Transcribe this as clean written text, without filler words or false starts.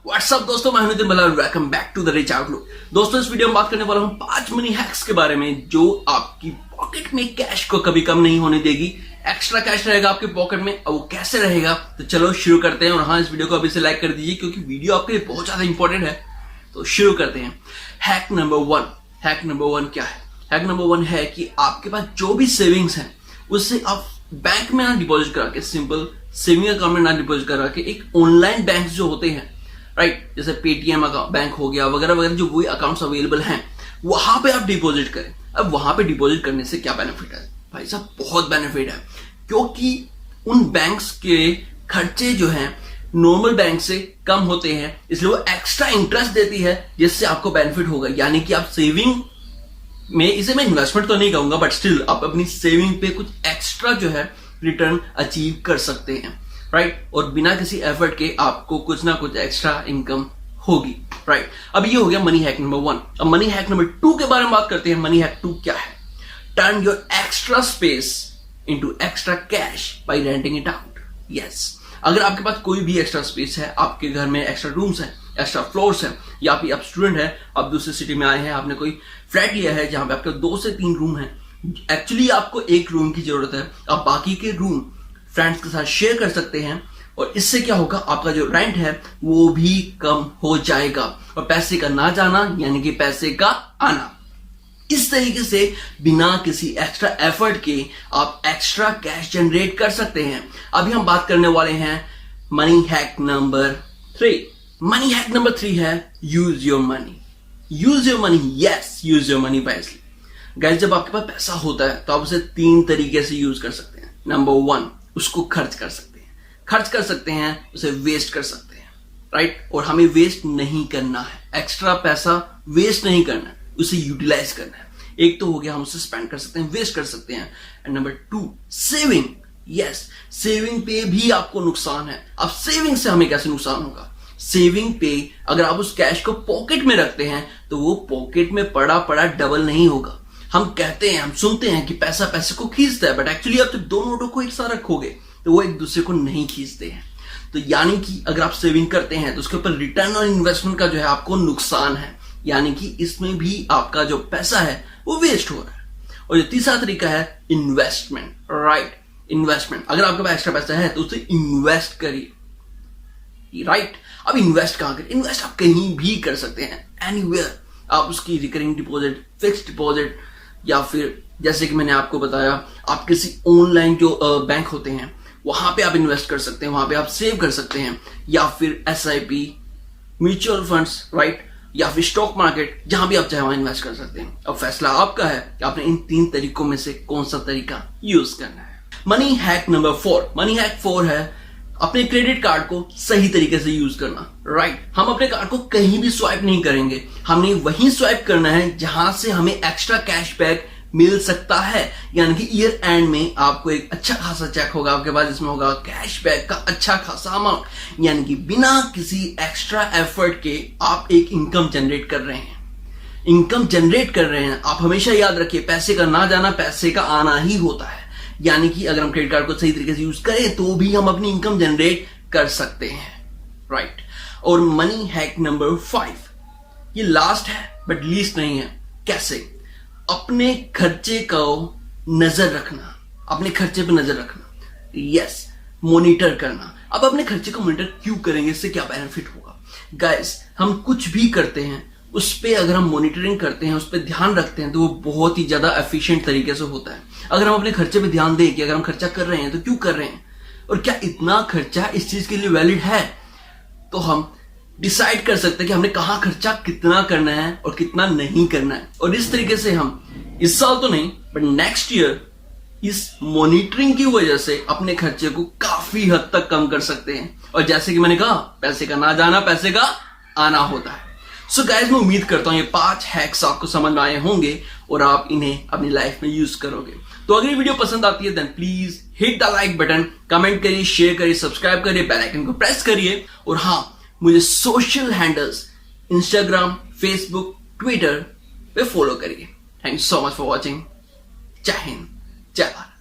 WhatsApp दोस्तों, मैं Nitin Bhalla, welcome back to the Rich Outlook. दोस्तों इस वीडियो में बात करने वाला हूं 5 मनी हैक्स के बारे में जो आपकी पॉकेट में कैश को कभी कम नहीं होने देगी। एक्स्ट्रा कैश रहेगा आपके पॉकेट में, और वो कैसे रहेगा तो चलो शुरू करते हैं। और हाँ, इस वीडियो को अभी से लाइक कर दीजिए क्योंकि वीडियो आपके लिए बहुत ज्यादा इंपॉर्टेंट है। तो शुरू करते हैं। Hack number 1। हैक नंबर 1 क्या है? हैक नंबर 1 है कि आपके पास जो भी सेविंग्स है उससे आप बैंक में ना डिपॉजिट करा के, सिंपल सेविंग अकाउंट में ना डिपॉजिट करा के, एक ऑनलाइन बैंक जो होते हैं राइट, जैसे पेटीएम बैंक हो गया वगैरह वगैरह, जो वही अकाउंट्स अवेलेबल हैं वहां पे आप डिपॉजिट करें। अब वहां पे डिपॉजिट करने से क्या बेनिफिट है भाई साहब? बहुत बेनिफिट है, क्योंकि उन बैंक्स के खर्चे जो हैं नॉर्मल बैंक से कम होते हैं, इसलिए वो एक्स्ट्रा इंटरेस्ट देती है जिससे आपको बेनिफिट होगा। यानी कि आप सेविंग में, इसे मैं इन्वेस्टमेंट तो नहीं कहूंगा बट स्टिल आप अपनी सेविंग पे कुछ एक्स्ट्रा जो है रिटर्न अचीव कर सकते हैं राइट, और बिना किसी एफर्ट के आपको कुछ ना कुछ एक्स्ट्रा इनकम होगी राइट। अब ये हो गया मनी हैक नंबर 1। अब मनी हैक नंबर 2 के बारे में बात करते हैं। मनी हैक 2 क्या है? Turn your extra space into extra cash by renting it out. Yes, अगर आपके पास कोई भी एक्स्ट्रा स्पेस है, आपके घर में एक्स्ट्रा रूम्स हैं, एक्स्ट्रा फ्लोर्स हैं, या फिर आप स्टूडेंट हैं, आप दूसरे सिटी में आए हैं, आपने कोई फ्लैट लिया है जहां पे आपके 2 से 3 रूम हैं, एक्चुअली आपको एक रूम की जरूरत है, आप बाकी के रूम फ्रेंड्स के साथ शेयर कर सकते हैं, और इससे क्या होगा, आपका जो रेंट है वो भी कम हो जाएगा, और पैसे का ना जाना यानी कि पैसे का आना। इस तरीके से बिना किसी एक्स्ट्रा एफर्ट के आप एक्स्ट्रा कैश जनरेट कर सकते हैं। अभी हम बात करने वाले हैं money hack number 3। Money hack number 3 है use your money. Use your money, yes, use your money wisely. Guys, जब आपके पास पैसा होता है तो आप उसे 3 तरीके से यूज कर सकते हैं। नंबर 1, उसको खर्च कर सकते हैं। खर्च कर सकते हैं, उसे वेस्ट कर सकते हैं राइट, और हमें वेस्ट नहीं करना है। एक्स्ट्रा पैसा वेस्ट नहीं करना है, उसे यूटिलाइज करना है। एक तो हो गया, हम उसे स्पेंड कर सकते हैं, वेस्ट कर सकते हैं। And number 2, saving. Yes, saving पे भी आपको नुकसान है। अब सेविंग से हमें कैसे नुकसान होगा? सेविंग पे अगर आप उस कैश को पॉकेट में रखते हैं तो वो पॉकेट में पड़ा पड़ा डबल नहीं होगा। हम कहते हैं, हम सुनते हैं कि पैसा पैसे को खींचता है, बट एक्चुअली आप जब 2 नोटों को एक साथ रखोगे तो वो एक दूसरे को नहीं खींचते हैं। तो यानी कि अगर आप सेविंग करते हैं तो उसके ऊपर रिटर्न और इन्वेस्टमेंट का जो है आपको नुकसान है, यानी कि इसमें भी आपका जो पैसा है वो वेस्ट हो रहा है। और जो तीसरा तरीका है इन्वेस्टमेंट राइट, इन्वेस्टमेंट। अगर आपके पास एक्स्ट्रा पैसा है तो उसे इन्वेस्ट करिए राइट। अब इन्वेस्ट कहां करें? इन्वेस्ट आप कहीं भी कर सकते हैं, एनीवेयर। आप उसकी रिकरिंग डिपॉजिट, फिक्स्ड डिपॉजिट, या फिर जैसे कि मैंने आपको बताया, आप किसी ऑनलाइन जो बैंक होते हैं वहां पे आप इन्वेस्ट कर सकते हैं, वहां पे आप सेव कर सकते हैं, या फिर SIP, म्यूचुअल फंड्स राइट, या फिर स्टॉक मार्केट, जहां भी आप चाहे वहां इन्वेस्ट कर सकते हैं। अब फैसला आपका है कि आपने इन 3 तरीकों में से कौन सा तरीका यूज करना है। Money hack number 4। Money hack 4 है अपने क्रेडिट कार्ड को सही तरीके से यूज करना राइट। हम अपने कार्ड को कहीं भी स्वाइप नहीं करेंगे, हमने वहीं स्वाइप करना है जहां से हमें एक्स्ट्रा कैशबैक मिल सकता है। यानी कि ईयर एंड में आपको एक अच्छा खासा चेक होगा आपके पास, जिसमें होगा कैशबैक का अच्छा खासा अमाउंट, यानी कि बिना किसी एक्स्ट्रा एफर्ट के आप एक इनकम जनरेट कर रहे हैं। इनकम जनरेट कर रहे हैं। आप हमेशा याद रखिए, पैसे का ना जाना पैसे का आना ही होता है। यानी कि अगर हम क्रेडिट कार्ड को सही तरीके से यूज करें तो भी हम अपनी इनकम जनरेट कर सकते हैं राइट। और मनी हैक नंबर 5, ये लास्ट है बट लीस्ट नहीं है। कैसे? अपने खर्चे को नजर रखना, अपने खर्चे पे नजर रखना, यस, मॉनिटर करना। अब अपने खर्चे को मॉनिटर क्यों करेंगे? इससे क्या बेनिफिट होगा? गाइस, हम कुछ भी करते हैं उस पे अगर हम मॉनिटरिंग करते हैं, उस पे ध्यान रखते हैं, तो वो बहुत ही ज्यादा एफिशिएंट तरीके से होता है। अगर हम अपने खर्चे पे ध्यान दें कि अगर हम खर्चा कर रहे हैं तो क्यों कर रहे हैं, और क्या इतना खर्चा इस चीज के लिए वैलिड है, तो हम डिसाइड कर सकते हैं कि हमने कहां खर्चा कितना करना है और कितना नहीं करना है। और इस तरीके से हम इस साल तो नहीं बट नेक्स्ट ईयर इस मॉनिटरिंग की वजह से अपने खर्चे को काफी हद तक कम कर सकते हैं। और जैसे कि मैंने कहा, पैसे का ना जाना पैसे का आना होता है। सो गाइस, मैं उम्मीद करता हूं ये 5 हैक्स आपको समझ में आए होंगे और आप इन्हें अपनी लाइफ में यूज करोगे। तो अगर ये वीडियो पसंद आती है then please hit the like button, comment करिए, शेयर करिए, सब्सक्राइब करिए, बेल आइकन को प्रेस करिए। और हाँ, मुझे social handles Instagram, Facebook, Twitter पे फॉलो करिए। Thank you so much for watching. जय हिंद, जय भारत।